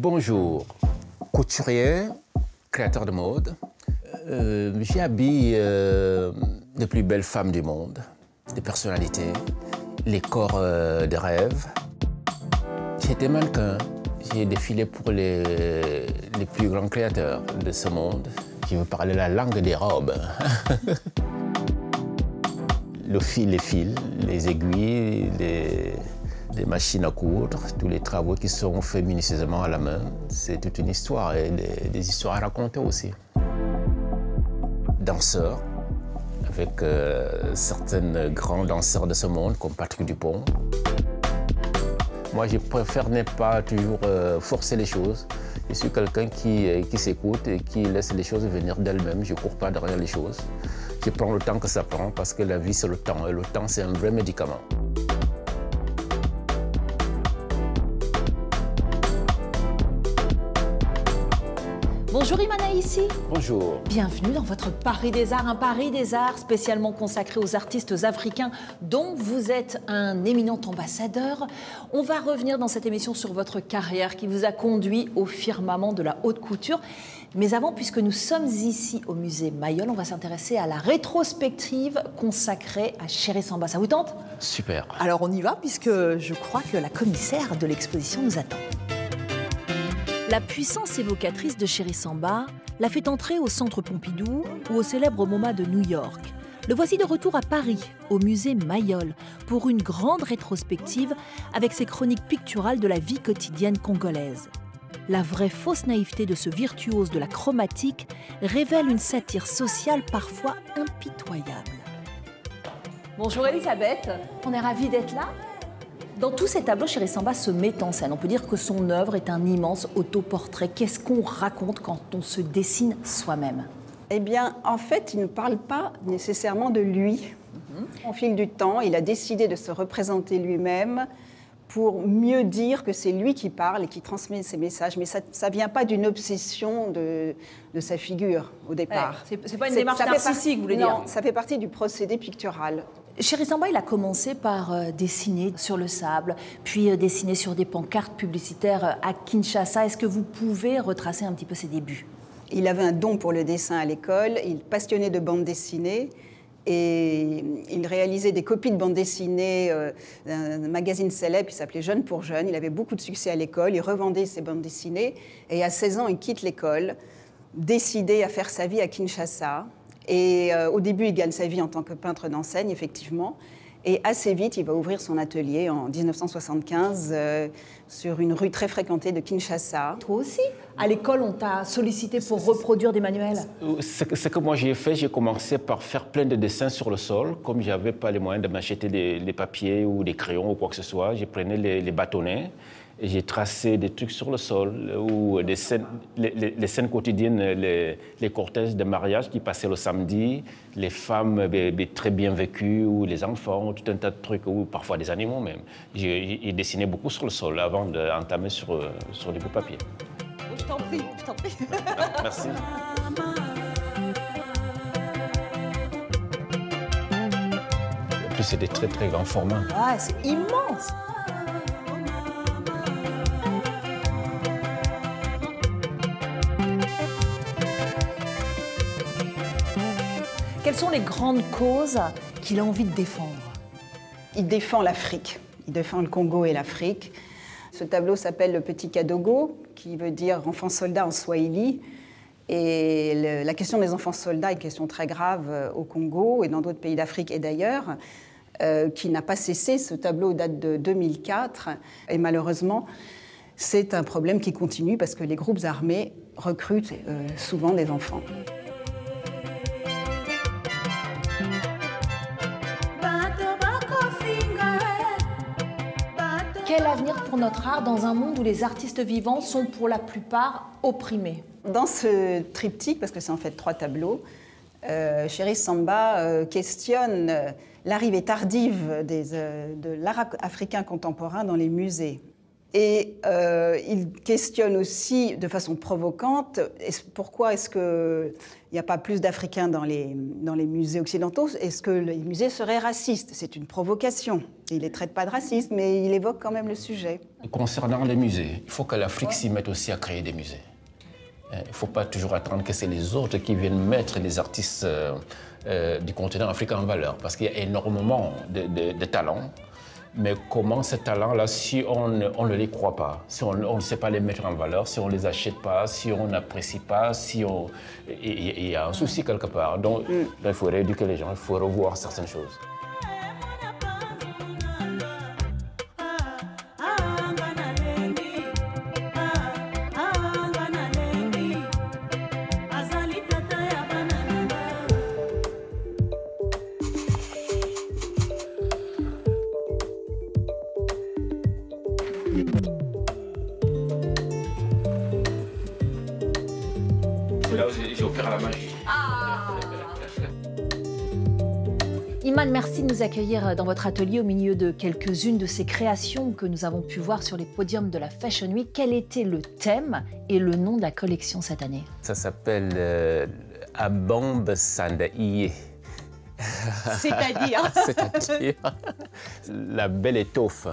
Bonjour, couturier, créateur de mode. J'habille les plus belles femmes du monde, des personnalités, les corps de rêve. J'étais mannequin, j'ai défilé pour les plus grands créateurs de ce monde. Je veux parler la langue des robes. Le fil, les fils, les aiguilles, les machines à coudre, tous les travaux qui sont faits minutieusement à la main. C'est toute une histoire et des histoires à raconter aussi. Danseur, avec certains grands danseurs de ce monde, comme Patrick Dupont. Moi, je préfère ne pas toujours forcer les choses. Je suis quelqu'un qui s'écoute et qui laisse les choses venir d'elles-mêmes. Je ne cours pas derrière les choses. Je prends le temps que ça prend parce que la vie, c'est le temps. Et le temps, c'est un vrai médicament. Bonjour Imana ici. Bonjour. Bienvenue dans votre Paris des Arts, un Paris des Arts spécialement consacré aux artistes africains dont vous êtes un éminent ambassadeur. On va revenir dans cette émission sur votre carrière qui vous a conduit au firmament de la haute couture. Mais avant, puisque nous sommes ici au musée Mayol, on va s'intéresser à la rétrospective consacrée à Chéri Samba. Ça vous tente? Super. Alors on y va puisque je crois que la commissaire de l'exposition nous attend. La puissance évocatrice de Chéri Samba l'a fait entrer au Centre Pompidou ou au célèbre MoMA de New York. Le voici de retour à Paris, au musée Mayol, pour une grande rétrospective avec ses chroniques picturales de la vie quotidienne congolaise. La vraie fausse naïveté de ce virtuose de la chromatique révèle une satire sociale parfois impitoyable. Bonjour Elisabeth, on est ravis d'être là. Dans tous ces tableaux, Chéri Samba se met en scène. On peut dire que son œuvre est un immense autoportrait. Qu'est-ce qu'on raconte quand on se dessine soi-même? Eh bien, en fait, il ne parle pas nécessairement de lui. Au fil du temps, il a décidé de se représenter lui-même pour mieux dire que c'est lui qui parle et qui transmet ses messages. Mais ça ne vient pas d'une obsession de sa figure au départ. Ouais, c'est pas une démarche narcissique, vous voulez dire? Non, ça fait partie du procédé pictural. Chéri Samba, il a commencé par dessiner sur le sable, puis dessiner sur des pancartes publicitaires à Kinshasa. Est-ce que vous pouvez retracer un petit peu ses débuts? Il avait un don pour le dessin à l'école, il passionnait de bande dessinée et il réalisait des copies de bande dessinée d'un magazine célèbre qui s'appelait Jeune pour Jeune. Il avait beaucoup de succès à l'école, il revendait ses bandes dessinées et à 16 ans, il quitte l'école, décidé à faire sa vie à Kinshasa. Et au début, il gagne sa vie en tant que peintre d'enseigne, effectivement. Et assez vite, il va ouvrir son atelier en 1975 sur une rue très fréquentée de Kinshasa. Toi aussi, à l'école, on t'a sollicité pour reproduire des manuels? Ce que moi j'ai fait, j'ai commencé par faire plein de dessins sur le sol. Comme je n'avais pas les moyens de m'acheter des papiers ou des crayons ou quoi que ce soit, je prenais les bâtonnets. Et j'ai tracé des trucs sur le sol, ou les scènes quotidiennes, les cortèges de mariage qui passaient le samedi, les femmes très bien vécues, ou les enfants, tout un tas de trucs, ou parfois des animaux même. J'ai dessiné beaucoup sur le sol avant d'entamer sur du beau papier. Je t'en prie, je t'en prie. Merci. En plus, c'est des très très grands formats. Ah, c'est immense! Quelles sont les grandes causes qu'il a envie de défendre? Il défend l'Afrique, il défend le Congo et l'Afrique. Ce tableau s'appelle Le Petit Kadogo, qui veut dire enfant soldat en swahili. Et la question des enfants soldats est une question très grave au Congo et dans d'autres pays d'Afrique et d'ailleurs, qui n'a pas cessé. Ce tableau date de 2004 et malheureusement, c'est un problème qui continue parce que les groupes armés recrutent souvent des enfants. Quel avenir pour notre art dans un monde où les artistes vivants sont pour la plupart opprimés? Dans ce triptyque, parce que c'est en fait 3 tableaux, Chéri Samba questionne l'arrivée tardive de l'art africain contemporain dans les musées. Et il questionne aussi de façon provocante pourquoi est-ce qu'il n'y a pas plus d'Africains dans les musées occidentaux? Est-ce que les musées seraient racistes? C'est une provocation. Il ne les traite pas de racistes, mais il évoque quand même le sujet. Concernant les musées, il faut que l'Afrique s'y mette aussi à créer des musées. Il ne faut pas toujours attendre que c'est les autres qui viennent mettre les artistes du continent africain en valeur, parce qu'il y a énormément de talents. Mais comment ces talents-là, si on ne les croit pas, si on ne sait pas les mettre en valeur, si on ne les achète pas, si on n'apprécie pas, il y a un souci quelque part. Donc, il faut rééduquer les gens, il faut revoir certaines choses. Là où j'opère la magie. Iman, merci de nous accueillir dans votre atelier au milieu de quelques-unes de ces créations que nous avons pu voir sur les podiums de la Fashion Week. Quel était le thème et le nom de la collection cette année? Ça s'appelle Abombe Sandaïe. C'est-à-dire C'est-à-dire la belle étoffe.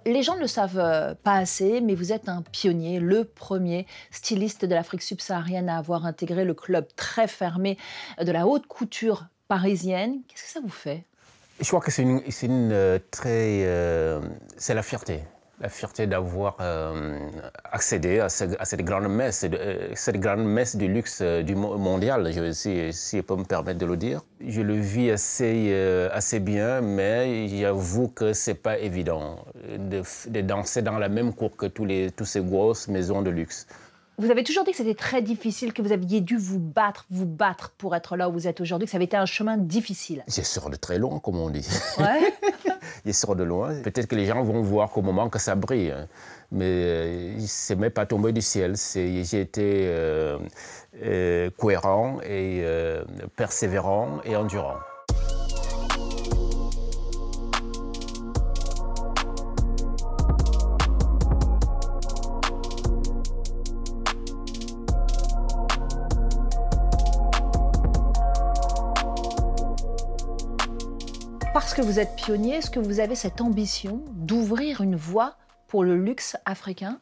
Les gens ne le savent pas assez, mais vous êtes un pionnier, le premier styliste de l'Afrique subsaharienne à avoir intégré le club très fermé de la haute couture parisienne. Qu'est-ce que ça vous fait? Je crois que c'est la fierté. La fierté d'avoir accédé à cette grande messe du luxe du mondial, si je peux me permettre de le dire. Je le vis assez bien, mais j'avoue que ce n'est pas évident de danser dans la même cour que toutes ces grosses maisons de luxe. Vous avez toujours dit que c'était très difficile, que vous aviez dû vous battre pour être là où vous êtes aujourd'hui, que ça avait été un chemin difficile. J'ai sorti de très loin, comme on dit. Ouais. J'ai sorti de loin. Peut-être que les gens vont voir qu'au moment que ça brille, hein. Mais ce n'est même pas tombé du ciel. J'ai été cohérent et persévérant et endurant. Parce que vous êtes pionnier, est-ce que vous avez cette ambition d'ouvrir une voie pour le luxe africain?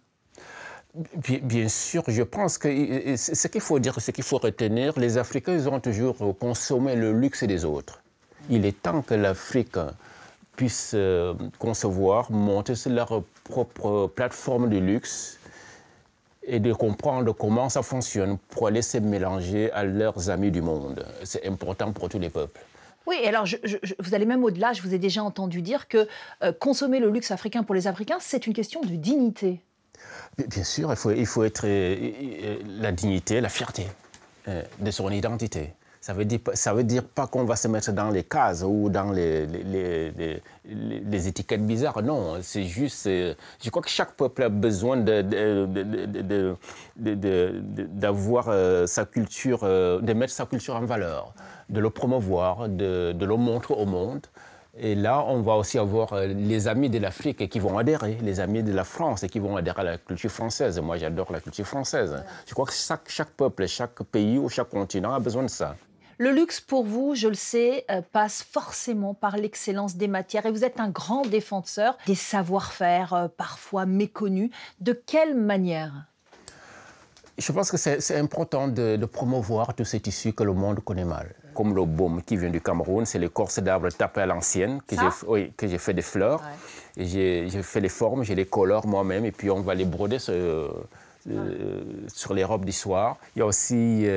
Bien sûr, je pense que ce qu'il faut dire, ce qu'il faut retenir, les Africains, ils ont toujours consommé le luxe des autres. Il est temps que l'Afrique puisse concevoir, monter sur leur propre plateforme de luxe et de comprendre comment ça fonctionne pour aller se mélanger à leurs amis du monde. C'est important pour tous les peuples. Oui, et alors vous allez même au-delà, je vous ai déjà entendu dire que consommer le luxe africain pour les Africains, c'est une question de dignité. Bien sûr, il faut être la dignité, la fierté de son identité. Ça veut dire pas qu'on va se mettre dans les cases ou dans les étiquettes bizarres. Non, c'est juste... je crois que chaque peuple a besoin d'avoir sa culture, de mettre sa culture en valeur, de le promouvoir, de le montrer au monde. Et là, on va aussi avoir les amis de l'Afrique qui vont adhérer, les amis de la France qui vont adhérer à la culture française. Moi, j'adore la culture française. Je crois que chaque peuple, chaque pays ou chaque continent a besoin de ça. Le luxe, pour vous, je le sais, passe forcément par l'excellence des matières. Et vous êtes un grand défenseur des savoir-faire parfois méconnus. De quelle manière? Je pense que c'est important de promouvoir tous ces tissus que le monde connaît mal. Comme le baume qui vient du Cameroun, c'est l'écorce d'arbre tapée à l'ancienne, que j'ai fait des fleurs. Ouais. J'ai fait les formes, j'ai les colore moi-même, et puis on va les broder sur les robes du soir. Il y a aussi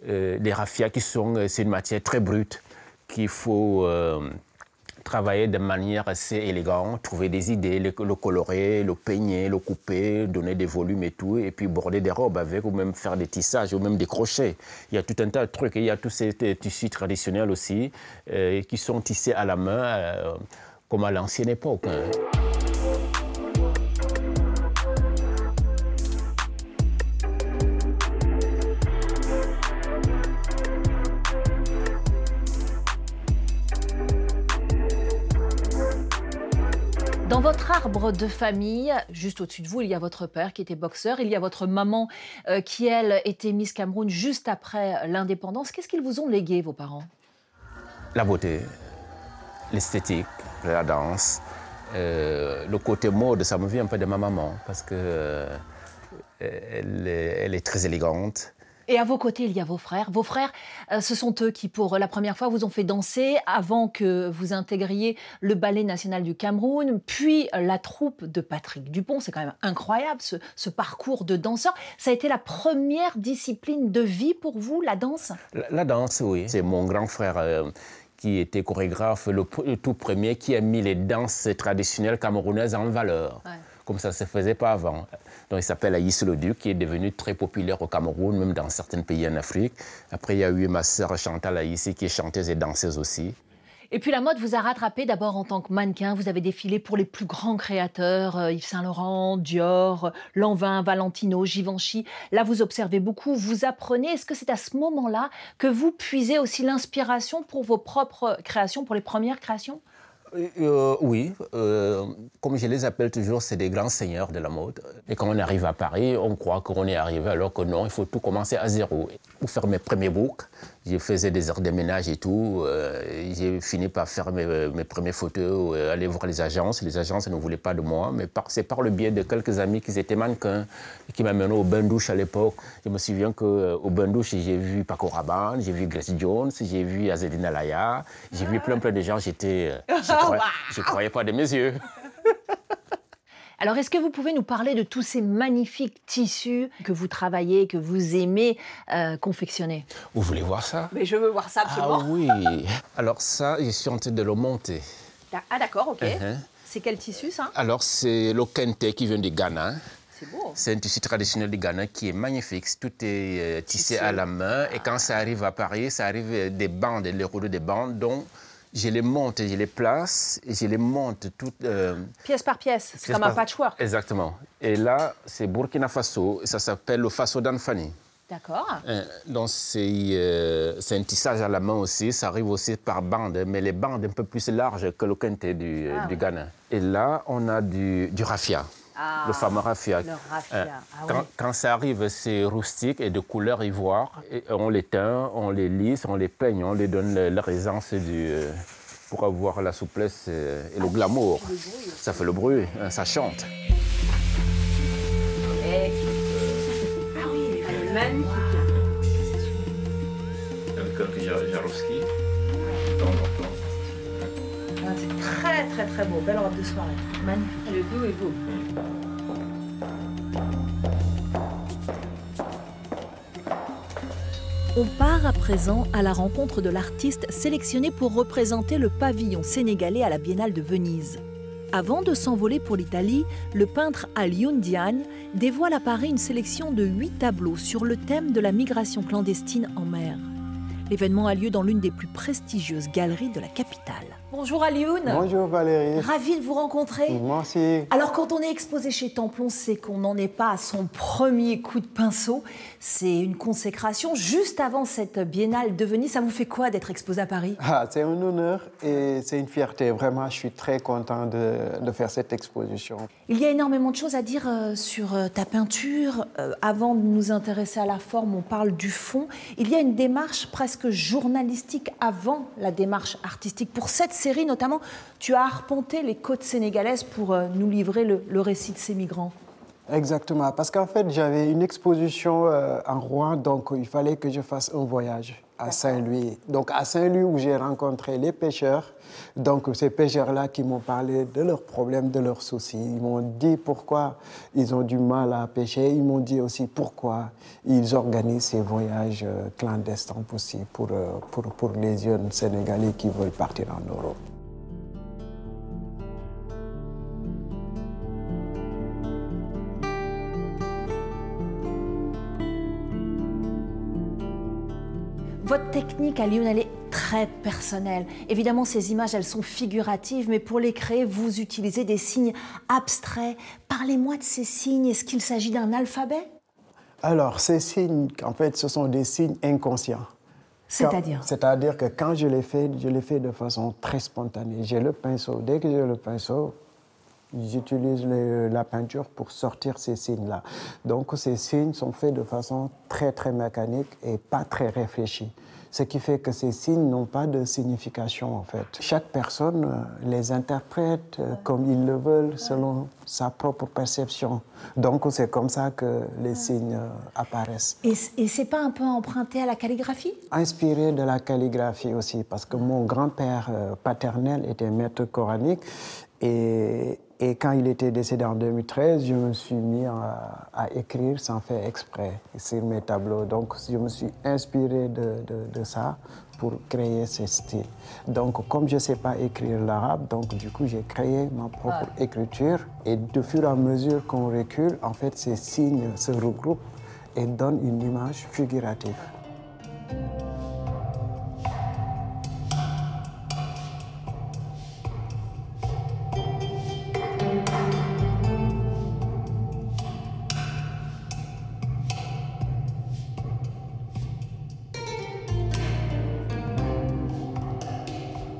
les raffias c'est une matière très brute qu'il faut travailler de manière assez élégante, trouver des idées, le colorer, le peigner, le couper, donner des volumes et tout, et puis border des robes avec, ou même faire des tissages, ou même des crochets. Il y a tout un tas de trucs. Et il y a tous ces tissus traditionnels aussi, qui sont tissés à la main, comme à l'ancienne époque. Hein. Dans votre arbre de famille, juste au-dessus de vous, il y a votre père qui était boxeur, il y a votre maman qui, elle, était Miss Cameroun juste après l'indépendance. Qu'est-ce qu'ils vous ont légué, vos parents? La beauté, l'esthétique, la danse, le côté mode, ça me vient un peu de ma maman parce que elle est très élégante. Et à vos côtés, il y a vos frères. Vos frères, ce sont eux qui, pour la première fois, vous ont fait danser avant que vous intégriez le Ballet national du Cameroun, puis la troupe de Patrick Dupont. C'est quand même incroyable, ce parcours de danseur. Ça a été la première discipline de vie pour vous, la danse? La danse, oui. C'est mon grand frère qui était chorégraphe, le tout premier, qui a mis les danses traditionnelles camerounaises en valeur. Ouais. Comme ça ne se faisait pas avant. Donc, il s'appelle Aïs Le Duc, qui est devenu très populaire au Cameroun, même dans certains pays en Afrique. Après, il y a eu ma sœur Chantal Aïs, qui est chanteuse et danseuse aussi. Et puis la mode vous a rattrapé d'abord en tant que mannequin. Vous avez défilé pour les plus grands créateurs, Yves Saint Laurent, Dior, Lanvin, Valentino, Givenchy. Là, vous observez beaucoup, vous apprenez. Est-ce que c'est à ce moment-là que vous puisez aussi l'inspiration pour vos propres créations, pour les premières créations? Oui, comme je les appelle toujours, c'est des grands seigneurs de la mode. Et quand on arrive à Paris, on croit qu'on est arrivé, alors que non, il faut tout commencer à zéro. Pour faire mes premiers books, je faisais des heures de ménage et tout. J'ai fini par faire mes premières photos, aller voir les agences. Les agences ne voulaient pas de moi, mais c'est par le biais de quelques amis qui étaient mannequins, qui m'amenaient au bain-douche à l'époque. Je me souviens qu'au bain-douche, j'ai vu Paco Rabanne, j'ai vu Grace Jones, j'ai vu Azedine Alaya, j'ai vu plein de gens. Je ne croyais pas de mes yeux. Alors, est-ce que vous pouvez nous parler de tous ces magnifiques tissus que vous travaillez, que vous aimez confectionner? Vous voulez voir ça? Mais je veux voir ça absolument. Ah oui. Alors ça, je suis en train de le monter. Ah d'accord, ok. C'est quel tissu, ça? Alors, c'est le kente qui vient du Ghana. C'est beau. C'est un tissu traditionnel du Ghana qui est magnifique. Tout est tissé à la main. Et quand ça arrive à Paris, ça arrive des bandes, les rouleaux des bandes. Donc, je les monte, je les place, et je les monte toutes... pièce par pièce, c'est comme un patchwork. Exactement. Et là, c'est Burkina Faso, et ça s'appelle le Faso d'Anfani. D'accord. Donc, c'est un tissage à la main aussi, ça arrive aussi par bande, mais les bandes un peu plus larges que le kente du Ghana. Et là, on a du raffia. Le fameux raffia. Le raffia. Quand ça arrive, c'est rustique et de couleur ivoire. Et on les teint, on les lisse, on les peigne, on les donne leur aisance pour avoir la souplesse et le glamour. Ça fait le bruit, ça chante. Ah oui, elle est magnifique. Avec Jarovski. C'est très très très beau, belle robe de soirée, magnifique. Le goût est beau. On part à présent à la rencontre de l'artiste sélectionné pour représenter le pavillon sénégalais à la Biennale de Venise. Avant de s'envoler pour l'Italie, le peintre Alioune Diagne dévoile à Paris une sélection de 8 tableaux sur le thème de la migration clandestine en mer. L'événement a lieu dans l'une des plus prestigieuses galeries de la capitale. Bonjour Alioune. Bonjour Valérie. Ravie de vous rencontrer. Moi aussi. Alors quand on est exposé chez Templon, c'est qu'on n'en est pas à son premier coup de pinceau. C'est une consécration juste avant cette Biennale de Venise. Ça vous fait quoi d'être exposé à Paris? C'est un honneur et c'est une fierté. Vraiment, je suis très content de faire cette exposition. Il y a énormément de choses à dire sur ta peinture. Avant de nous intéresser à la forme, on parle du fond. Il y a une démarche presque journalistique avant la démarche artistique. Pour cette série notamment, tu as arpenté les côtes sénégalaises pour nous livrer le récit de ces migrants. Exactement, parce qu'en fait, j'avais une exposition en Rouen, donc il fallait que je fasse un voyage à Saint-Louis. Donc à Saint-Louis où j'ai rencontré les pêcheurs, donc ces pêcheurs-là qui m'ont parlé de leurs problèmes, de leurs soucis. Ils m'ont dit pourquoi ils ont du mal à pêcher. Ils m'ont dit aussi pourquoi ils organisent ces voyages clandestins possibles pour les jeunes Sénégalais qui veulent partir en Europe. Votre technique, Alioune, elle est très personnelle. Évidemment, ces images, elles sont figuratives, mais pour les créer, vous utilisez des signes abstraits. Parlez-moi de ces signes. Est-ce qu'il s'agit d'un alphabet? Alors, ces signes, en fait, ce sont des signes inconscients. C'est-à-dire? C'est-à-dire que quand je les fais de façon très spontanée. J'ai le pinceau. Dès que j'ai le pinceau, j'utilise la peinture pour sortir ces signes-là. Donc ces signes sont faits de façon très très mécanique et pas très réfléchie. Ce qui fait que ces signes n'ont pas de signification en fait. Chaque personne les interprète comme ils le veulent selon sa propre perception. Donc c'est comme ça que les signes apparaissent. Et c'est pas un peu emprunté à la calligraphie? Inspiré de la calligraphie aussi, parce que mon grand-père paternel était maître coranique et quand il était décédé en 2013, je me suis mis à écrire sans faire exprès sur mes tableaux. Donc, je me suis inspiré de ça pour créer ce style. Donc, comme je ne sais pas écrire l'arabe, donc du coup, j'ai créé ma propre écriture. Et de fur et à mesure qu'on recule, en fait, ces signes se regroupent et donnent une image figurative.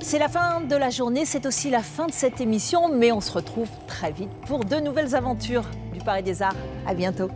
C'est la fin de la journée, c'est aussi la fin de cette émission, mais on se retrouve très vite pour de nouvelles aventures du Paris des Arts. À bientôt.